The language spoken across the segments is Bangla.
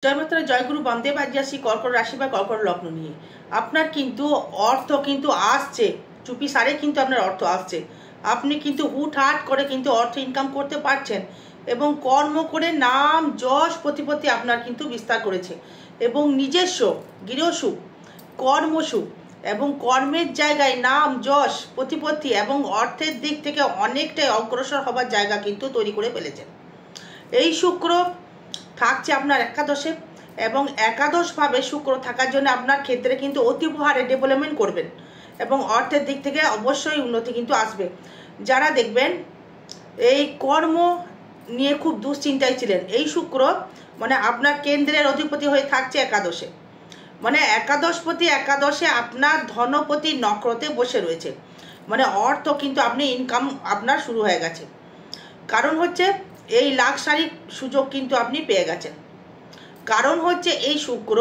জয় মাত্রা জয়গুরু বামদেব। আজ আসি কর্কট রাশি বা কর্কট লগ্ন নিয়ে। আপনার কিন্তু অর্থ কিন্তু আসছে, চুপি সারে কিন্তু আপনার অর্থ আসছে। আপনি কিন্তু হুটহাট করে কিন্তু অর্থ ইনকাম করতে পারছেন এবং কর্ম করে নাম যশ প্রতিপত্তি আপনার কিন্তু বিস্তার করেছে এবং নিজস্ব গৃহসুখ, কর্মসুখ এবং কর্মের জায়গায় নাম যশ প্রতিপত্তি এবং অর্থের দিক থেকে অনেকটাই অগ্রসর হবার জায়গা কিন্তু তৈরি করে ফেলেছেন। এই শুক্র থাকছে আপনার একাদশে এবং একাদশভাবে শুক্র থাকার জন্য আপনার ক্ষেত্রে কিন্তু অতীব হারে ডেভেলপমেন্ট করবেন এবং অর্থের দিক থেকে অবশ্যই উন্নতি কিন্তু আসবে। যারা দেখবেন এই কর্ম নিয়ে খুব দুশ্চিন্তায় ছিলেন, এই শুক্র মানে আপনার কেন্দ্রের অধিপতি হয়ে থাকছে একাদশে, মানে একাদশপতি একাদশে আপনার ধনপতি নক্ষত্রে বসে রয়েছে, মানে অর্থ কিন্তু আপনি ইনকাম আপনার শুরু হয়ে গেছে। কারণ হচ্ছে এই লাক্সারি সুযোগ কিন্তু আপনি পেয়ে গেছেন। কারণ হচ্ছে এই শুক্র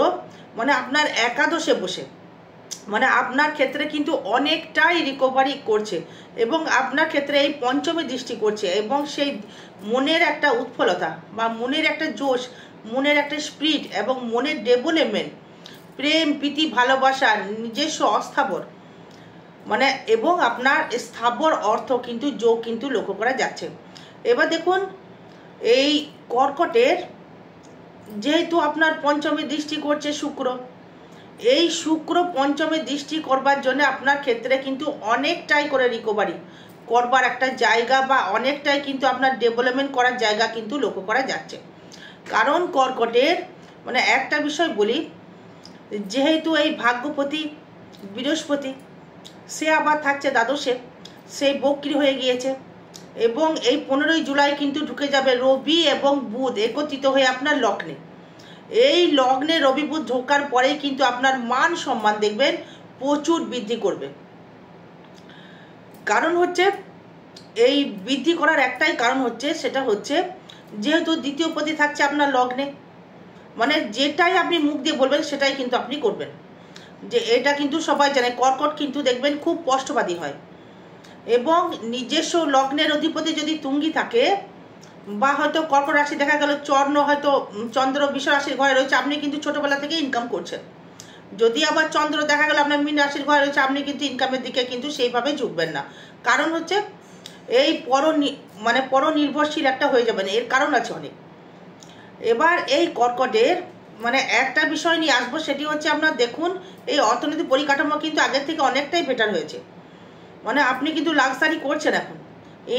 মানে আপনার একাদশে বসে মানে আপনার ক্ষেত্রে কিন্তু অনেকটাই রিকভারি করছে এবং আপনার ক্ষেত্রে এই পঞ্চমী দৃষ্টি করছে এবং সেই মনের একটা উৎফলতা বা মনের একটা জোশ, মনের একটা স্পিরিট এবং মনের ডেভেলপমেন্ট, প্রেম প্রীতি ভালোবাসা, নিজস্ব অস্থাবর মানে এবং আপনার স্থাবর অর্থ কিন্তু যোগ কিন্তু লক্ষ্য করা যাচ্ছে। এবার দেখুন এই কর্কটের যেহেতু আপনার পঞ্চমী দৃষ্টি করছে শুক্র, এই শুক্র পঞ্চমী দৃষ্টি করবার জন্য আপনার ক্ষেত্রে কিন্তু অনেকটাই করে রিকভারি করবার একটা জায়গা বা অনেকটাই কিন্তু আপনার ডেভেলপমেন্ট করার জায়গা কিন্তু লক্ষ্য করা যাচ্ছে। কারণ কর্কটের মানে একটা বিষয় বলি, যেহেতু এই ভাগ্যপতি বৃহস্পতি সে আবার থাকছে দ্বাদশে, সে বক্রী হয়ে গিয়েছে এবং এই 15ই জুলাই কিন্তু ঢুকে যাবে রবি এবং বুধ একত্রিত হয়ে আপনার লগ্নে। এই লগ্নে রবি বুধ ঢোকার পরেই কিন্তু আপনার মান সম্মান দেখবেন প্রচুর বৃদ্ধি করবে। কারণ হচ্ছে এই বৃদ্ধি করার একটাই কারণ হচ্ছে, সেটা হচ্ছে যেহেতু দ্বিতীয় পতি থাকছে আপনার লগ্নে, মানে যেটাই আপনি মুখ দিয়ে বলবেন সেটাই কিন্তু আপনি করবেন। যে এটা কিন্তু সবাই জানে কর্কট কিন্তু দেখবেন খুব স্পষ্টবাদী হয় এবং নিজস্ব লগ্নের অধিপতি যদি তুঙ্গি থাকে বা হয়তো কর্কট রাশি দেখা গেল চন্দ্র হয়তো চন্দ্র বৃষ রাশির ঘরে রয়েছে, আপনি কিন্তু ছোটবেলা থেকে ইনকাম করছেন। যদি আবার চন্দ্র দেখা গেল আপনার মীন রাশির ঘরে রয়েছে, আপনি কিন্তু ইনকামের দিকে কিন্তু সেইভাবে ঝুঁকবেন না। কারণ হচ্ছে এই পরনির্ভরশীল একটা হয়ে যাবেন, এর কারণ আছে অনেক। এবার এই কর্কটের মানে একটা বিষয় নিয়ে আসবো, সেটি হচ্ছে আপনার দেখুন এই অর্থনৈতিক পরিকাঠামো কিন্তু আগের থেকে অনেকটাই বেটার হয়েছে, মানে আপনি কিন্তু লাক্সারি করছেন, এখন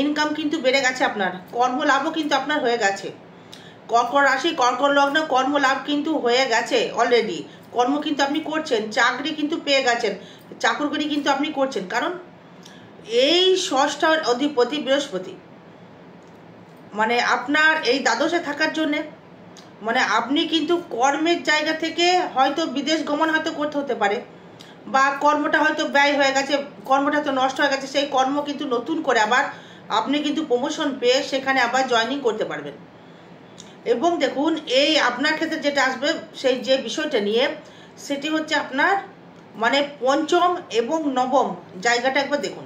ইনকাম কিন্তু বেড়ে গেছে, আপনার কর্মলাভও কিন্তু আপনার হয়ে গেছে। কর্কট রাশি কর্কট লগ্ন কর্মলাভ কিন্তু হয়ে গেছে অলরেডি, কর্ম কিন্তু আপনি করছেন, চাকরি কিন্তু পেয়ে গেছেন, চাকরি কিন্তু আপনি করছেন। কারণ এই ষষ্ঠর অধিপতি বৃহস্পতি মানে আপনার এই দ্বাদশে থাকার জন্যে মানে আপনি কিন্তু কর্মের জায়গা থেকে হয়তো বিদেশ গমন হয়তো করতে হতে পারে বা কর্মটা হয়তো ব্যয় হয়ে গেছে, কর্মটা তো নষ্ট হয়ে গেছে, সেই কর্ম কিন্তু নতুন করে আবার আপনি কিন্তু প্রমোশন পেয়ে সেখানে আবার জয়েনিং করতে পারবেন। এবং দেখুন এই আপনার ক্ষেত্রে যেটা আসবে সেই যে বিষয়টা নিয়ে, সেটি হচ্ছে আপনার মানে পঞ্চম এবং নবম জায়গাটা একবার দেখুন।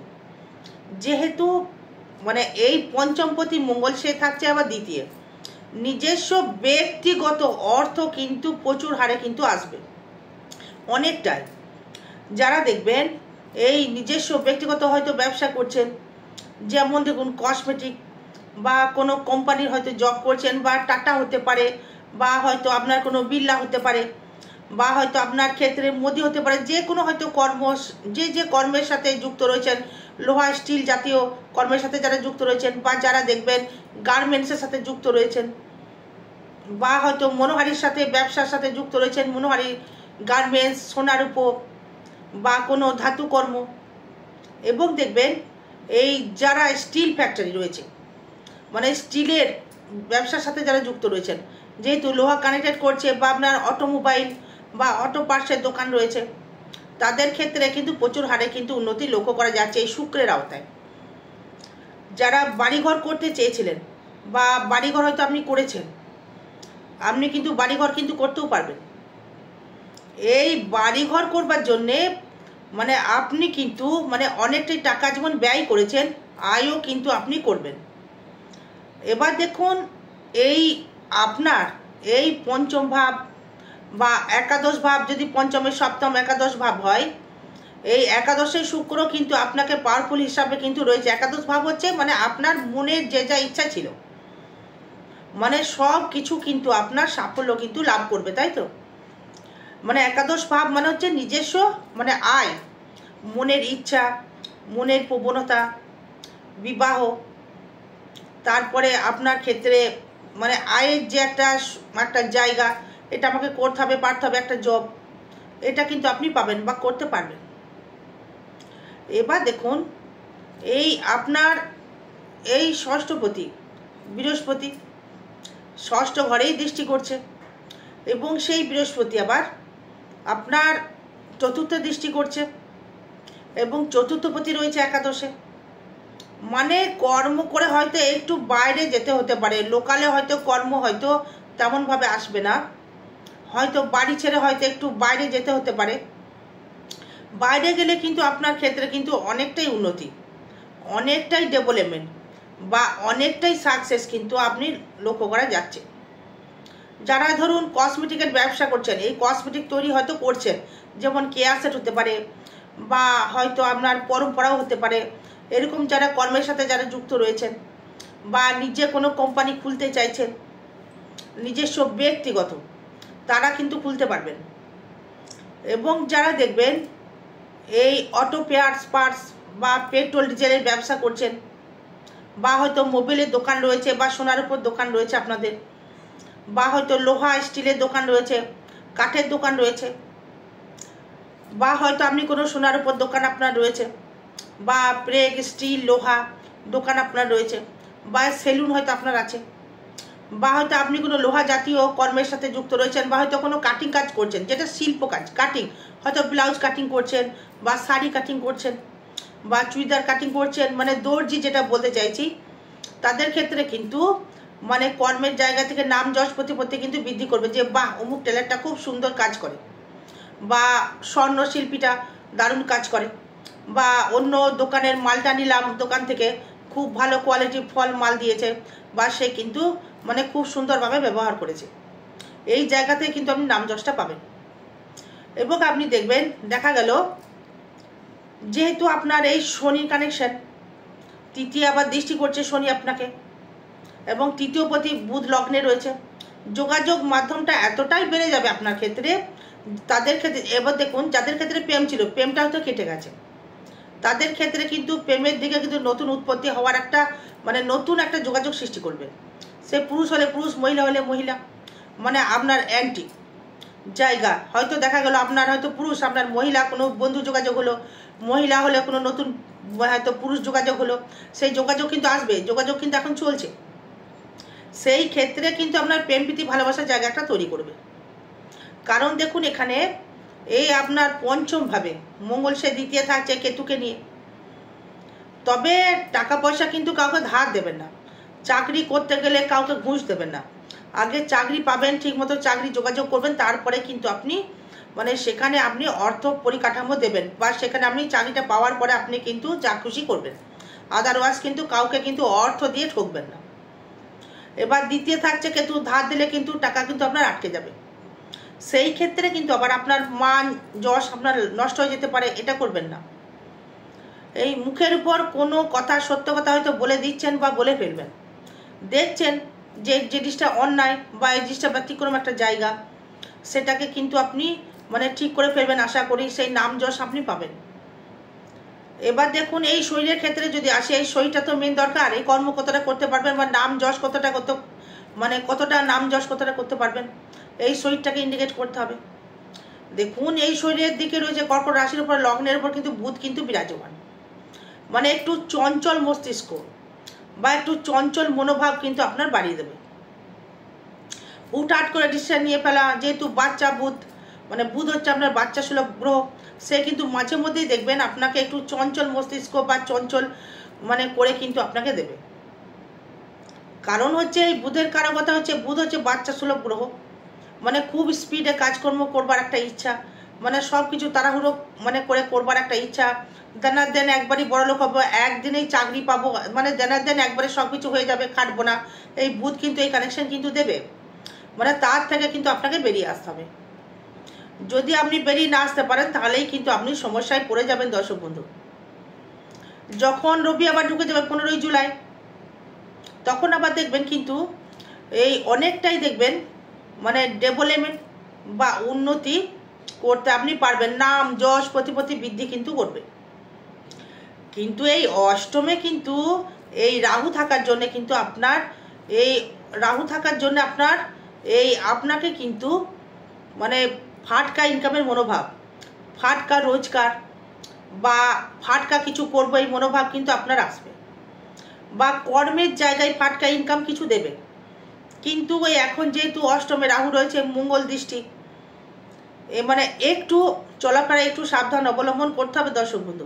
যেহেতু মানে এই পঞ্চমপতি মঙ্গল সে থাকছে আবার দ্বিতীয়, নিজস্ব ব্যক্তিগত অর্থ কিন্তু প্রচুর হারে কিন্তু আসবে অনেকটাই। যারা দেখবেন এই নিজস্ব ব্যক্তিগত হয়তো ব্যবসা করছেন, যেমন দেখুন কসমেটিক বা কোনো কোম্পানির হয়তো জব করছেন বা টাটা হতে পারে বা হয়তো আপনার কোনো বিড়লা হতে পারে বা হয়তো আপনার ক্ষেত্রে মোদি হতে পারে, যে কোনো হয়তো কর্ম যে কর্মের সাথে যুক্ত রয়েছেন, লোহা স্টিল জাতীয় কর্মের সাথে যারা যুক্ত রয়েছেন বা যারা দেখবেন গার্মেন্টসের সাথে যুক্ত রয়েছেন বা হয়তো মনোহারির সাথে ব্যবসার সাথে যুক্ত রয়েছেন, মনোহারি গার্মেন্টস, সোনার উপর বা কোনো ধাতু কর্ম, এবং দেখবেন এই যারা স্টিল ফ্যাক্টরি রয়েছে মানে স্টিলের ব্যবসার সাথে যারা যুক্ত রয়েছেন, যেহেতু লোহা কানেক্টেড করছে বা আপনার অটোমোবাইল বা অটো পার্টসের দোকান রয়েছে, তাদের ক্ষেত্রে কিন্তু প্রচুর হারে কিন্তু উন্নতি লক্ষ্য করা যাচ্ছে এই শুক্রের আওতায়। যারা বাড়িঘর করতে চেয়েছিলেন বা বাড়িঘর হয়তো আপনি করেছেন, আপনি কিন্তু বাড়িঘর কিন্তু করতেও পারবেন। এই বাড়িঘর করবার জন্যে মানে আপনি কিন্তু মানে অনেকটাই টাকা যেমন ব্যয় করেছেন, আয়ও কিন্তু আপনি করবেন। এবার দেখুন এই আপনার এই পঞ্চম ভাব বা একাদশ ভাব, যদি পঞ্চমের সপ্তম একাদশ ভাব হয়, এই একাদশে শুক্র কিন্তু আপনাকে পাওয়ারফুল হিসাবে কিন্তু রয়েছে। একাদশ ভাব হচ্ছে মানে আপনার মনের যে যা ইচ্ছা ছিল, মানে সব কিছু কিন্তু আপনার সাফল্য কিন্তু লাভ করবে, তাই তো? মানে একাদশ ভাব মানে হচ্ছে নিজস্ব মানে আয়, মনের ইচ্ছা, মনের প্রবণতা, বিবাহ, তারপরে আপনার ক্ষেত্রে মানে আয়ের যে একটা জায়গা, এটা আমাকে করতে হবে, পারতে হবে, একটা জব, এটা কিন্তু আপনি পাবেন বা করতে পারবেন। এবার দেখুন, এই আপনার এই ষষ্ঠপতি বৃহস্পতি ষষ্ঠ ঘরেই দৃষ্টি করছে, এবং সেই বৃহস্পতি আবার আপনার চতুর্থ দৃষ্টি করছে, এবং চতুর্থপতি রয়েছে একাদশে। মানে কর্ম করে হয়তো একটু বাইরে যেতে হতে পারে, লোকালে হয়তো কর্ম হয়তো তেমনভাবে আসবে না, হয়তো বাড়ি ছেড়ে হয়তো একটু বাইরে যেতে হতে পারে। বাইরে গেলে কিন্তু আপনার ক্ষেত্রে কিন্তু অনেকটাই উন্নতি, অনেকটাই ডেভেলপমেন্ট বা অনেকটাই সাকসেস কিন্তু আপনি লক্ষ্য করা যাচ্ছে। যারা ধরুন কসমেটিকের ব্যবসা করছেন, এই কসমেটিক তৈরি হয়তো করছেন, যেমন কেয়ার সেট হতে পারে বা হয়তো আপনার পরম্পরাও হতে পারে, এরকম যারা কর্মের সাথে যারা যুক্ত রয়েছেন বা নিজে কোনো কোম্পানি খুলতে চাইছেন নিজস্ব ব্যক্তিগত, তারা কিন্তু খুলতে পারবেন। এবং যারা দেখবেন এই অটো পার্টস বা পেট্রোল ডিজেলের ব্যবসা করছেন, বা হয়তো মোবাইলের দোকান রয়েছে বা সোনার উপর দোকান রয়েছে আপনাদের, বা হয়তো লোহা স্টিলের দোকান রয়েছে, কাঠের দোকান রয়েছে, বা হয়তো আপনি কোনো সোনার উপর দোকান আপনার রয়েছে, বা ব্রেক স্টিল লোহা দোকান আপনার রয়েছে, বা সেলুন হয়তো আপনার আছে, বা হয়তো আপনি কোনো লোহা জাতীয় কর্মের সাথে যুক্ত রয়েছেন, বা হয়তো কোনো কাটিং কাজ করছেন, যেটা শিল্প কাজ, কাটিং, হয়তো ব্লাউজ কাটিং করছেন বা শাড়ি কাটিং করছেন বা চুড়িদার কাটিং করছেন, মানে দর্জি যেটা বলতে চাইছি, তাদের ক্ষেত্রে কিন্তু মানে কর্মের জায়গা থেকে নাম যশ প্রতিপত্তি কিন্তু বৃদ্ধি করবে, যে বাহ অমুক টেলারটা খুব সুন্দর কাজ করে, বা স্বর্ণ শিল্পীটা দারুণ কাজ করে, বা অন্য দোকানের মালটা নিলাম দোকান থেকে, খুব ভালো কোয়ালিটি ফল মাল দিয়েছে, বা সে কিন্তু মানে খুব সুন্দরভাবে ব্যবহার করেছে, এই জায়গাতে কিন্তু আপনি নাম যশটা পাবেন। এবং আপনি দেখবেন দেখা গেল যেহেতু আপনার এই শনির কানেকশন, তৃতীয় আবার দৃষ্টি করছে শনি আপনাকে, এবং তৃতীয় পতি বুধ লগ্নে রয়েছে, যোগাযোগ মাধ্যমটা এতটাই বেড়ে যাবে আপনার ক্ষেত্রে, তাদের ক্ষেত্রে। এবার দেখুন যাদের ক্ষেত্রে প্রেম ছিল, প্রেমটা হয়তো কেটে গেছে, তাদের ক্ষেত্রে কিন্তু প্রেমের দিকে কিন্তু নতুন উৎপত্তি হওয়ার একটা মানে নতুন একটা যোগাযোগ সৃষ্টি করবে। সে পুরুষ হলে পুরুষ, মহিলা হলে মহিলা, মানে আপনার অ্যান্টি জায়গা হয়তো দেখা গেল আপনার হয়তো পুরুষ, আপনার মহিলা কোনো বন্ধু যোগাযোগ হলো, মহিলা হলে কোনো নতুন হয়তো পুরুষ যোগাযোগ হলো, সেই যোগাযোগ কিন্তু আসবে, যোগাযোগ কিন্তু এখন চলছে। সেই ক্ষেত্রে কিন্তু আপনার প্রেম প্রীতি ভালোবাসার জায়গাটা তৈরি করবে। কারণ দেখুন এখানে এই আপনার পঞ্চম ভাবে মঙ্গল সে দ্বিতীয় থাকছে কেতুকে নিয়ে। তবে টাকা পয়সা কিন্তু কাউকে ধার দেবেন না, চাকরি করতে গেলে কাউকে ঘুষ দেবেন না, আগে চাকরি পাবেন ঠিকমতো চাকরি যোগাযোগ করবেন, তারপরে কিন্তু আপনি মানে সেখানে আপনি অর্থ পরিকাঠামো দেবেন, বা সেখানে আপনি চাকরিটা পাওয়ার পরে আপনি কিন্তু যা খুশি করবেন, আদারওয়াইজ কিন্তু কাউকে কিন্তু অর্থ দিয়ে ঠকবেন না। এবার দ্বিতীয় থাকছে কেতু, ধার দিলে কিন্তু টাকা কিন্তু আপনার আটকে যাবে, সেই ক্ষেত্রে কিন্তু আবার আপনার মান যশ আপনার নষ্ট হয়ে যেতে পারে, এটা করবেন না। এই মুখের উপর কোনো কথা সত্য কথা হয়তো বলে দিচ্ছেন বা বলে ফেলবেন, দেখছেন যে জিনিসটা অন্যায় বা এই জিনিসটা ব্যতিক্রম একটা জায়গা, সেটাকে কিন্তু আপনি মানে ঠিক করে ফেলবেন, আশা করি সেই নাম যশ আপনি পাবেন। এবার দেখুন এই শরীরের ক্ষেত্রে যদি আসে, এই শরীরটা তো মেন দরকার, এই কর্ম কতটা করতে পারবেন বা নাম যশ কতটা মানে কতটা নাম যশ কতটা করতে পারবেন, এই শরীরটাকে ইন্ডিকেট করতে হবে। দেখুন এই শরীরের দিকে রয়েছে কর্কট রাশির উপর লগ্নের উপর কিন্তু বুধ কিন্তু বিরাজমান, মানে একটু চঞ্চল মস্তিষ্ক বা একটু চঞ্চল মনোভাব কিন্তু আপনার বাড়িয়ে দেবে। হুটহাট করে ডিসিশন নিয়ে ফেলা, যেহেতু বাচ্চা বুধ, মানে বুধ হচ্ছে আপনার বাচ্চা সুলভ গ্রহ, সে কিন্তু মাঝে মধ্যেই দেখবেন আপনাকে একটু চঞ্চল মস্তিষ্ক বা চঞ্চল মানে করে কিন্তু আপনাকে দেবে। কারণ হচ্ছে এই বুধের কারকতা হচ্ছে, বুধ হচ্ছে বাচ্চা সুলভ গ্রহ, মানে খুব স্পিডে কাজকর্ম করবার একটা ইচ্ছা, মানে সব কিছু তাড়াহুড়ো মানে করে করবার একটা ইচ্ছা, দেনার দেন একবারই বড়লোক হবো, একদিনেই চাকরি পাবো, মানে দেনার দেন একবারে সব কিছু হয়ে যাবে, খাটবো না, এই বুধ কিন্তু এই কানেকশন কিন্তু দেবে। মানে তার থেকে কিন্তু আপনাকে বেরিয়ে আসতে হবে। যদি আপনি বেরিয়ে না আসতে পারেন তাহলেই কিন্তু আপনি সমস্যায় পড়ে যাবেন দর্শক বন্ধু। যখন রবি আবার ঢুকে যাবে 15ই জুলাই, তখন আবার দেখবেন কিন্তু এই অনেকটাই দেখবেন মানে ডেভেলপমেন্ট বা উন্নতি করতে আপনি পারবেন, নাম যশ প্রতিপত্তি বৃদ্ধি কিন্তু করবে। কিন্তু এই অষ্টমে কিন্তু এই রাহু থাকার জন্য কিন্তু আপনার আপনাকে কিন্তু মানে ফাটকা ইনকামের মনোভাব, ফাটকা রোজগার বা ফাটকা কিছু করবো এই মনোভাব কিন্তু আপনার আসবে, বা কর্মের জায়গায় ফাটকা ইনকাম কিছু দেবে। কিন্তু ওই এখন যেহেতু অষ্টমে রাহু রয়েছে, মঙ্গল দৃষ্টি, মানে একটু চলাফেরা একটু সাবধান অবলম্বন করতে হবে দর্শক বন্ধু।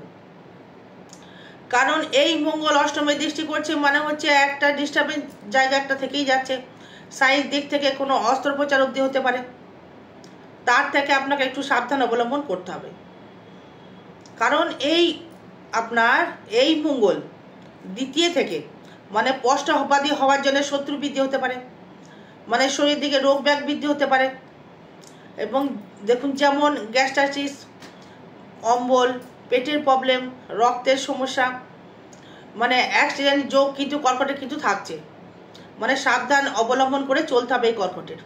কারণ এই মঙ্গল অষ্টমে দৃষ্টি করছে মানে হচ্ছে একটা ডিস্টার্বেন্স জায়গা একটা থেকেই যাচ্ছে, সাইজ দিক থেকে কোনো অস্ত্রোপচার অবধি হতে পারে, তার থেকে আপনাকে একটু সাবধান অবলম্বন করতে হবে। কারণ আপনার এই মঙ্গল দ্বিতীয় থেকে মানে স্পষ্টবাদী হওয়ার জন্য শত্রু বৃদ্ধি হতে পারে, মানে শরীর দিকে রোগ ব্যাগ বৃদ্ধি হতে পারে। এবং দেখুন যেমন গ্যাস্ট্রাইটিস, অম্বল, পেটের প্রবলেম, রক্তের সমস্যা, মানে অ্যাক্সিডেন্ট যোগ কিন্তু কর্কটে কিন্তু থাকছে, মানে সাবধান অবলম্বন করে চলতে হবে এই কর্কটের।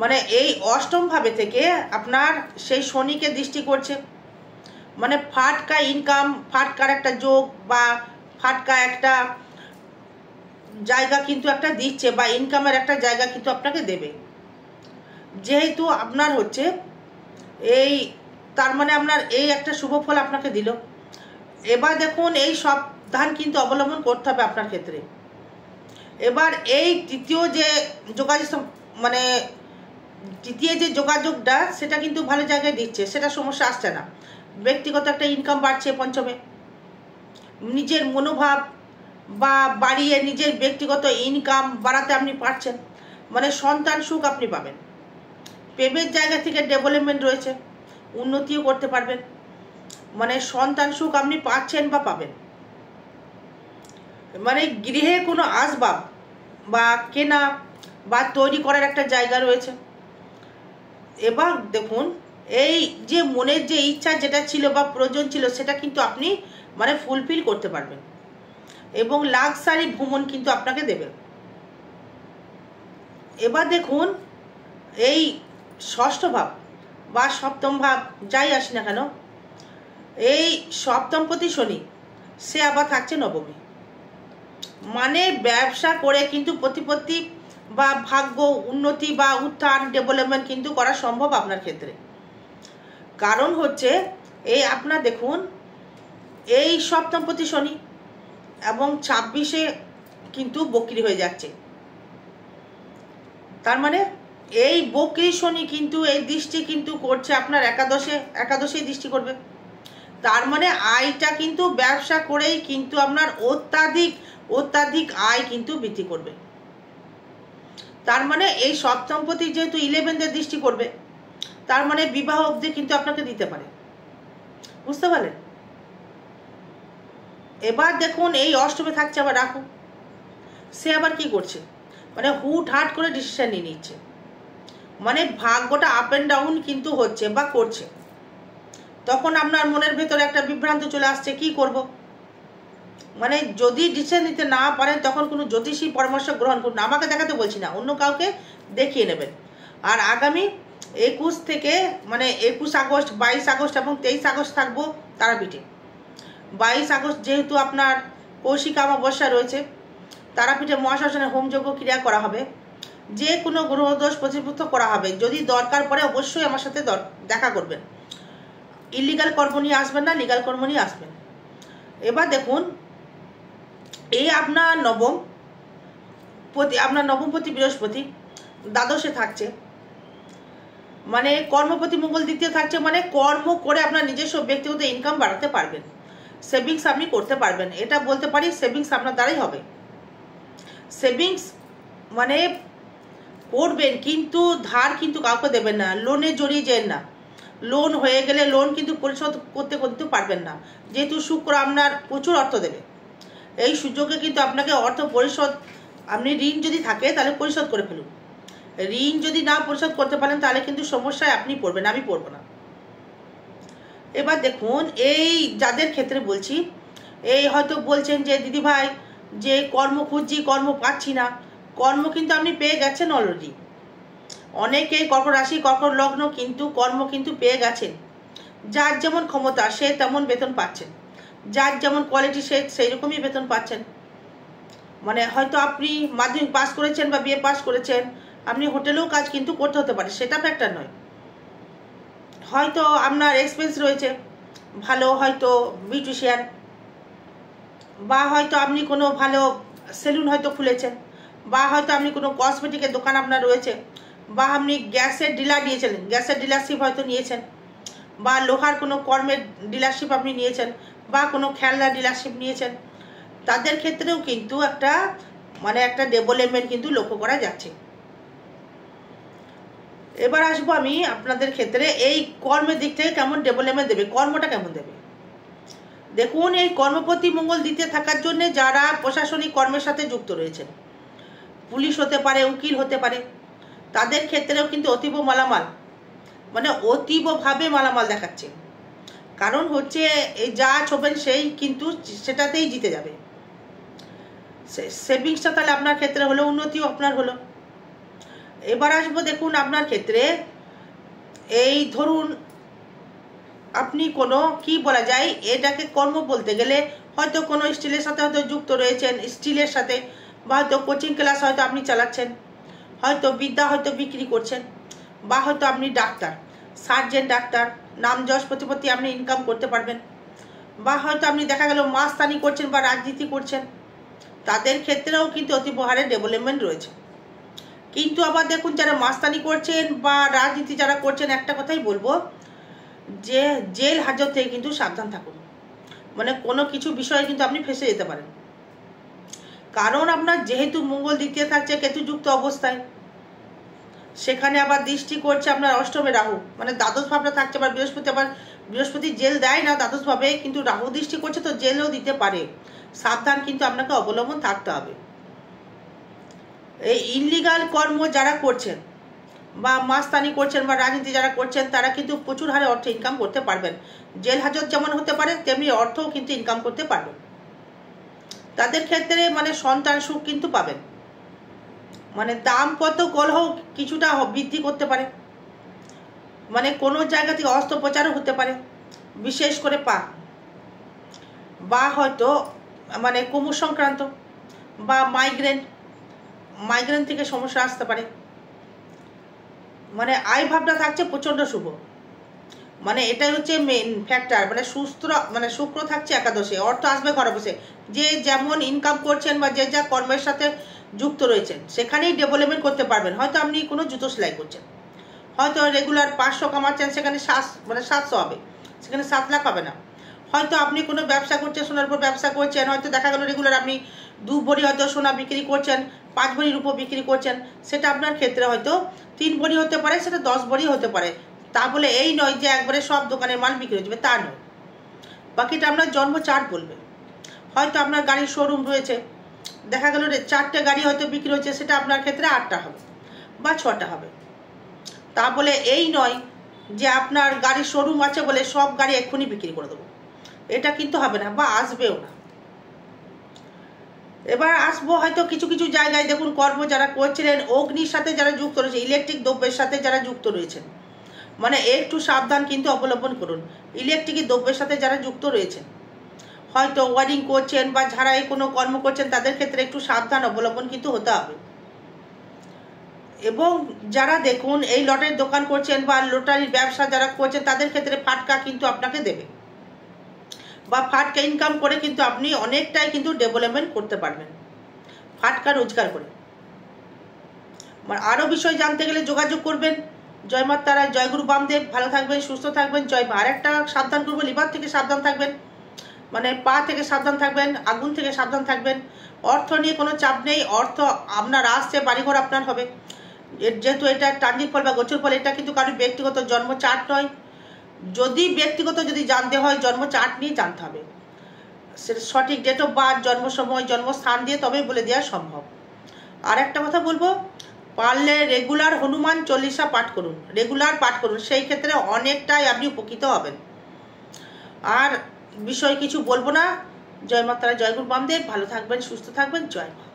মানে এই অষ্টম ভাবে থেকে আপনার সেই শনিকে দৃষ্টি করছে, মানে ফাটকা ইনকাম, ফাটকার একটা যোগ বা ফাটকা একটা জায়গা কিন্তু একটা দিচ্ছে, বা ইনকামের একটা জায়গা কিন্তু আপনাকে দেবে। যেহেতু আপনার হচ্ছে এই, তার মানে আপনার এই একটা শুভ ফল আপনাকে দিল। এবার দেখুন এই সাবধান কিন্তু অবলম্বন করতে হবে আপনার ক্ষেত্রে। এবার এই তৃতীয় যে যোগাযোগ, মানে তৃতীয় যে যোগাযোগটা সেটা কিন্তু ভালো জায়গায় দিচ্ছে, সেটা সমস্যা আসছে না। ব্যক্তিগত একটা ইনকাম বাড়ছে পঞ্চমে, নিজের মনোভাব বা বাড়িয়ে নিজের ব্যক্তিগত ইনকাম বাড়াতে আপনি পারছেন, মানে সন্তান সুখ আপনি পাবেন। প্রেমের জায়গা থেকে ডেভেলপমেন্ট রয়েছে, উন্নতিও করতে পারবেন, মানে সন্তান সুখ আপনি পাচ্ছেন বা পাবেন। মানে গৃহে কোনো আসবাব বা কেনা বা তৈরি করার একটা জায়গা রয়েছে। এবার দেখুন এই যে মনের যে ইচ্ছা যেটা ছিল বা প্রয়োজন ছিল সেটা কিন্তু আপনি মানে ফুলফিল করতে পারবেন, এবং লাক্সারি ভ্রমণ কিন্তু আপনাকে দেবে। এবার দেখুন এই ষষ্ঠ ভাব বা সপ্তম ভাব যাই আসি না কেন, এই সপ্তমপতি শনি সে আবার থাকছে নবমী, মানে ব্যবসা করে কিন্তু প্রতিপত্তি বা ভাগ্য উন্নতি বা উত্থান ডেভেলপমেন্ট কিন্তু করা সম্ভব আপনার ক্ষেত্রে। কারণ হচ্ছে এই আপনার দেখুন এই সপ্তমপতি শনি এবং 26-এ কিন্তু বক্রি হয়ে যাচ্ছে, তার মানে এই বক্রি শনি কিন্তু এই দৃষ্টি কিন্তু করছে আপনার একাদশে দৃষ্টি করবে। তার মানে আয়টা কিন্তু ব্যবসা করেই কিন্তু আপনার অত্যাধিক আয় কিন্তু বৃদ্ধি করবে। তার মানে এই সপ্তমপতি যেহেতু 11 দৃষ্টি করবে, তার মানে বিবাহ অবধি কিন্তু আপনাকে দিতে পারে, বুঝতে পারলেন। এবার দেখুন এই অষ্টমে থাকছে আবার রাহু, সে আবার কি করছে, মানে হুট হাট করে ডিসিশন নিয়ে নিচ্ছে, মানে ভাগ্যটা আপ অ্যান্ড ডাউন কিন্তু হচ্ছে বা করছে। তখন আপনার মনের ভেতরে একটা বিভ্রান্ত চলে আসছে, কি করব। মানে যদি ডিসিশন নিতে না পারেন তখন কোনো জ্যোতিষী পরামর্শ গ্রহণ করুন, আমাকে দেখাতে বলছি না, অন্য কাউকে দেখিয়ে নেবেন। আর আগামী 21 থেকে মানে 21 আগস্ট, 22 আগস্ট এবং 23 আগস্ট থাকবো তারাপীঠে। 22 আগস্ট যেহেতু আপনার কৌশিক অমাবস্যা রয়েছে, তারাপীঠে মহাশ্মশানে হোমযজ্ঞ ক্রিয়া করা হবে, যে কোনো গ্রহদোষ প্রতিপুষ্ট করা হবে। যদি দরকার পড়ে অবশ্যই আমার সাথে দেখা করবেন, ইলিগাল কর্ম নিয়ে আসবেন না, লিগাল কর্ম নিয়ে আসবেন। এবার দেখুন এই আপনার নবমপতি বৃহস্পতি দ্বাদশে থাকছে, মানে কর্মপতি মঙ্গল দ্বিতীয় থাকছে, মানে কর্ম করে আপনার নিজস্ব ব্যক্তিগত ইনকাম বাড়াতে পারবেন, সেভিংস আপনি করতে পারবেন। এটা বলতে পারি সেভিংস আপনার দ্বারাই হবে। সেভিংস মানে করবেন কিন্তু ধার কিন্তু কাউকে দেবেন না, লোনে জড়িয়ে যেন না। লোন হয়ে গেলে লোন কিন্তু পরিশোধ করতে পারবেন না, যেহেতু শুক্র আপনার প্রচুর অর্থ দেবে। এই সুযোগে কিন্তু আপনাকে অর্থ পরিশোধ, আপনি ঋণ যদি থাকে তাহলে পরিশোধ করে ফেলুন, ঋণ যদি না পরিশোধ করতে পারেন তাহলে কিন্তু সমস্যায় আপনি পড়বেন, আমি পড়ব না। এবার দেখুন, এই যাদের ক্ষেত্রে বলছি, এই হয়তো বলছেন যে দিদিভাই যে কর্ম খুঁজছি, কর্ম পাচ্ছি না, কর্ম কিন্তু আপনি পেয়ে গেছেন অলরেডি। অনেকেই কর্কট রাশি, কর্কট লগ্ন কিন্তু কর্ম কিন্তু পেয়ে গেছেন। যার যেমন ক্ষমতা সে তেমন বেতন পাচ্ছেন, যার যেমন কোয়ালিটি সে সেই রকমই বেতন পাচ্ছেন। মানে হয়তো আপনি মাধ্যমিক পাস করেছেন বা বিএ পাস করেছেন, আপনি হোটেলেও কাজ কিন্তু করতে হতে পারে, সেটা ফ্যাক্টর নয়। হয়তো আপনার এক্সপেন্স রয়েছে ভালো, হয়তো বিউটিশিয়ান, বা হয়তো আপনি কোনো ভালো সেলুন হয়তো খুলেছেন, বা হয়তো আপনি কোনো কসমেটিকের দোকান আপনার রয়েছে, বা আপনি গ্যাসের ডিলার নিয়েছিলেন, গ্যাসের ডিলারশিপ হয়তো নিয়েছেন, বা লোহার কোনো কর্মের ডিলারশিপ আপনি নিয়েছেন, বা কোনো খেলনার ডিলারশিপ নিয়েছেন। তাদের ক্ষেত্রেও কিন্তু একটা ডেভেলপমেন্ট কিন্তু লক্ষ্য করা যাচ্ছে। এবার আসবো আমি আপনাদের ক্ষেত্রে এই কর্মের দিক থেকে কেমন ডেভেলপমেন্ট দেবে, কর্মটা কেমন দেবে। দেখুন, এই কর্মপতি মঙ্গল দ্বিতীয় থাকার জন্য যারা প্রশাসনিক কর্মের সাথে যুক্ত রয়েছেন, পুলিশ হতে পারে, উকিল হতে পারে, তাদের ক্ষেত্রেও কিন্তু অতীব মালামাল, মানে অতীবভাবে মালামাল দেখাচ্ছে। কারণ হচ্ছে এই যা ছোবেন সেই কিন্তু সেটাতেই জিতে যাবে। সেভিংসটা তাহলে আপনার ক্ষেত্রে হলো, উন্নতিও আপনার হলো। এবার আসবো, দেখুন আপনার ক্ষেত্রে এই ধরুন আপনি কোনো কি বলা যায় এটাকে কর্ম বলতে গেলে হয়তো কোনো স্টিলের সাথে হয়তো যুক্ত রয়েছেন, স্টিলের সাথে, বা হয়তো কোচিং ক্লাস হয়তো আপনি চালাচ্ছেন, হয়তো বিদ্যা হয়তো বিক্রি করছেন, বা হয়তো আপনি ডাক্তার, সার্জেন্ট ডাক্তার, নাম যশ প্রতিপত্তি আপনি ইনকাম করতে পারবেন, বা হয়তো আপনি দেখা গেল মাস্তানি করছেন বা রাজনীতি করছেন। তাদের ক্ষেত্রেও কিন্তু অতীব হারে ডেভেলপমেন্ট রয়েছে। কিন্তু আবার দেখুন, যারা মাস্তানি করছেন বা রাজনীতি যারা করছেন, একটা কথাই বলবো যে জেল হাজত থেকে কিন্তু সাবধান থাকুন। মানে কোনো কিছু বিষয়ে কিন্তু আপনি ফেঁসে যেতে পারেন। কারণ আপনার যেহেতু মঙ্গল দ্বিতীয় থাকছে কেতুযুক্ত অবস্থায়, সেখানে আবার দৃষ্টি করছে আপনার অষ্টমে রাহু, মানে দ্বাদশ ভাবটা থাকছে। আবার বৃহস্পতি জেল দেয় না দ্বাদশ ভাবে, কিন্তু রাহু দৃষ্টি করছে তো জেলও দিতে পারে। সাবধান কিন্তু আপনাকে অবলম্বন থাকতে হবে। এই ইনলিগাল কর্ম যারা করছেন বা মাস্তানি করছেন বা রাজনীতি যারা করছেন, তারা কিন্তু প্রচুর হারে অর্থ ইনকাম করতে পারবেন। জেল হাজত যেমন হতে পারে তেমনি অর্থও কিন্তু ইনকাম করতে পারবেন। তাদের ক্ষেত্রে মানে সন্তান সুখ কিন্তু পাবেন। মানে দাম্পত্য কলহ কিছুটা বৃদ্ধি করতে পারে, মানে কোনো জায়গা থেকে অস্ত্রোপচারও হতে পারে, বিশেষ করে পা, বা হয়তো মানে কোমর সংক্রান্ত বা মাইগ্রেন থেকে সমস্যা আসতে পারে। মানে আয় ভাবটা থাকছে প্রচণ্ড শুভ, মানে এটাই হচ্ছে মেন ফ্যাক্টর। মানে শুক্র থাকছে একাদশে, অর্থ আসবে ঘরে বসে। যে যেমন ইনকাম করছেন বা যে যা কর্মের সাথে যুক্ত রয়েছেন সেখানেই ডেভেলপমেন্ট করতে পারবেন। হয়তো আপনি কোনো জুতো সেলাই করছেন, হয়তো রেগুলার 500 কামাচ্ছেন, সেখানে 700 হবে, সেখানে 7 লাখ হবে না। হয়তো আপনি কোনো ব্যবসা করছেন, সোনার উপর ব্যবসা করছেন, হয়তো দেখা গেল রেগুলার আপনি 2 ভরি হয়তো সোনা বিক্রি করছেন, 5 ভরি রূপো বিক্রি করছেন, সেটা আপনার ক্ষেত্রে হয়তো 3 ভরি হতে পারে, সেটা 10 ভরি হতে পারে। তা বলে এই নয় যে একবারে সব দোকানের মাল বিক্রি হয়ে যাবে, তা নয়। বাকিটা আপনার জন্ম চার্ট বলবে। হয়তো আপনার গাড়ির শোরুম রয়েছে, দেখা গেল 4টে গাড়ি হয়তো বিক্রি হচ্ছে, সেটা আপনার ক্ষেত্রে 8টা হবে বা 6টা হবে। তা বলে এই নয় যে আপনার গাড়ির শোরুম আছে বলে সব গাড়ি এক্ষুনি বিক্রি করে দেবো, এটা কিন্তু হবে না বা আসবেও না। এবার আসবো হয়তো কিছু কিছু জায়গায় দেখুন, কর্ম যারা করছিলেন অগ্নির সাথে যারা যুক্ত রয়েছে, ইলেকট্রিক দ্রব্যের সাথে যারা যুক্ত রয়েছেন, মানে একটু সাবধান কিন্তু অবলম্বন করুন। ইলেকট্রিক দ্রব্যের সাথে যারা যুক্ত রয়েছেন, হয়তো ওয়ারিং করছেন বা ঝাড়াই কোনো কর্ম করছেন, তাদের ক্ষেত্রে একটু সাবধান অবলম্বন কিন্তু হতে হবে। এবং যারা দেখুন এই লটের দোকান করছেন বা লটারির ব্যবসা যারা করছেন, তাদের ক্ষেত্রে ফাটকা কিন্তু আপনাকে দেবে, বা ফাটকা ইনকাম করে কিন্তু আপনি অনেকটাই কিন্তু ডেভেলপমেন্ট করতে পারবেন ফাটকা রোজগার করে। আরও বিষয় জানতে গেলে যোগাযোগ করবেন। জয় মা তারা, জয় গুরু বামদেব। ভালো থাকবেন, সুস্থ থাকবেন, জয় মা। আর একটা সাবধান করবো, লিভার থেকে সাবধান থাকবেন, মানে পা থেকে সাবধান থাকবেন, আগুন থেকে সাবধান থাকবেন। অর্থ নিয়ে কোনো চাপ নেই, অর্থ আপনার আসছে, বাড়িঘর আপনার হবে। যেহেতু এটা ট্রানজিট ফল বা গোচর ফল, এটা কিন্তু কারোর ব্যক্তিগত জন্ম চার্ট নয়। যদি ব্যক্তিগত জানতে হয়, জন্ম চার্ট নিয়ে জানতে হবে। সেটা সঠিক ডেট অফ বার্থ, জন্ম সময়, জন্মস্থান দিয়ে তবে বলে দেওয়া সম্ভব। আর একটা কথা বলবো, পারলে রেগুলার হনুমান চল্লিশা পাঠ করুন, রেগুলার পাঠ করুন, সেই ক্ষেত্রে অনেকটাই আপনি উপকৃত হবেন। আর বিষয় কিছু বলবো না। জয় মাতারা, জয় গুরু বামদেব। ভালো থাকবেন, সুস্থ থাকবেন। জয় মা।